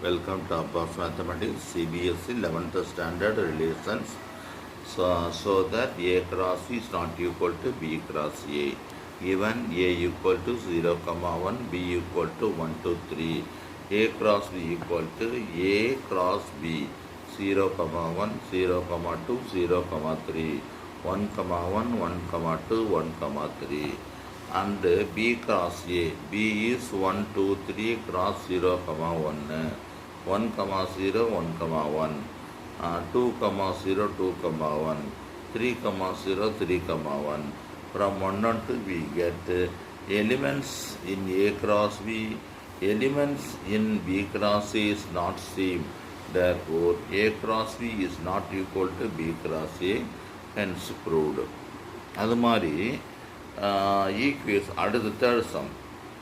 Welcome to Above Mathematics, CBSE 11th Standard Relations. So that A cross B is not equal to B cross A. Given A equal to 0, 1, B equal to 1, 2, 3. A cross B equal to A cross B. 0, 1, 0, 2, 0, 3. 1, 1, 1, 2, 1, 3. And B cross A. B is 1, 2, 3 cross 0, 1. 1, 0, 1, 1. 2, 0, 2, 1. 3, 0, 3, 1. From 1 on 2 we get elements in A cross B. Elements in B cross A is not same. Therefore, A cross B is not equal to B cross A. Hence proved. அது மாதிரி equation அடுத்த third sum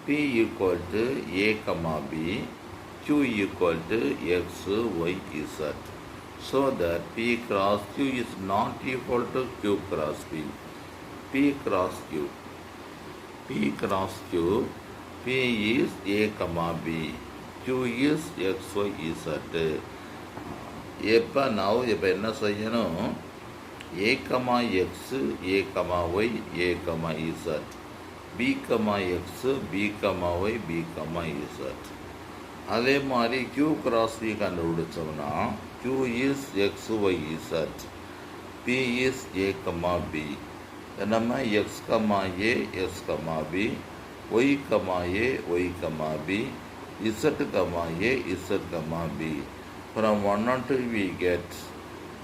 P equal to A, B, Q equal to X, Y, Z. So that P cross Q is not equal to Q cross P. P cross Q. P cross Q. P is A, B. Q is X, Y, Z. இப்போ என்ன செய்யணும்? A, X, A, Y, A, Z. B, X, B, Y, B, Z. அதே மாதிரி Q cross B கண்டுபிடிச்சோம்னா Q is X, Y, Z. P is A, B. நம்ம X, A, S, B, Y, A, Y, B, Z, A, Z, B. From 1 on 2 we get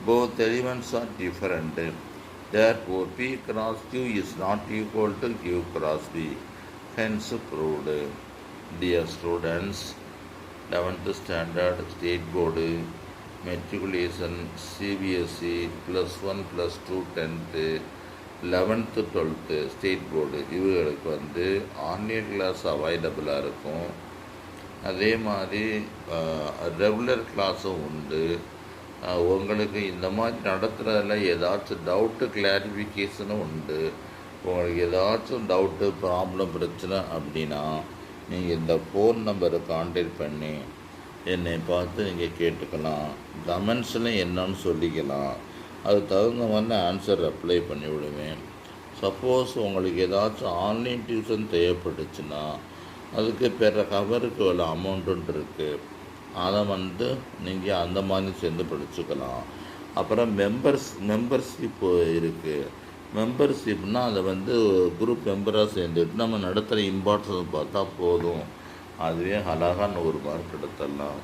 both elements are different. Therefore, P cross Q is not equal to Q cross B. Hence proved. Dear students, 11th Standard State Board Matriculation CBSE +1 +2 10th 11th 12th State Board இவங்களுக்கு online class அவைலபிளாக இருக்கும். அதே மாதிரி regular கிளாஸும் உண்டு. உங்களுக்கு இந்த மாதிரி நடத்துகிறதில் ஏதாச்சும் டவுட்டு கிளாரிஃபிகேஷனும் உண்டு. உங்களுக்கு ஏதாச்சும் டவுட்டு ப்ராப்ளம் பிரச்சனை அப்படின்னா நீங்கள் இந்த ஃபோன் நம்பரை கான்டாக்ட் பண்ணி என்னை பார்த்து நீங்கள் கேட்டுக்கலாம். கமெண்ட்ஸில் என்னன்னு சொல்லிக்கலாம். அது தகுந்த மாதிரி ஆன்சர் அப்ளை பண்ணி விடுவேன். சப்போஸ் உங்களுக்கு ஏதாச்சும் ஆன்லைன் டியூஷன் தேவைப்பட்டுச்சுன்னா அதுக்கு பிற கவருக்கு உள்ள அமௌண்ட்டு இருக்குது. அதை நீங்கள் அந்த மாதிரி சேர்ந்து படிச்சுக்கலாம். அப்புறம் மெம்பர்ஷிப் இருக்குது. மெம்பர்ஷிப்னால் அதை குரூப் மெம்பராக சேர்ந்துட்டு நம்ம நடத்துகிற இம்பார்ட்டன்ஸ் பார்த்தா போதும். அதுவே அழகாக 100 மார்க் எடுத்துடலாம்.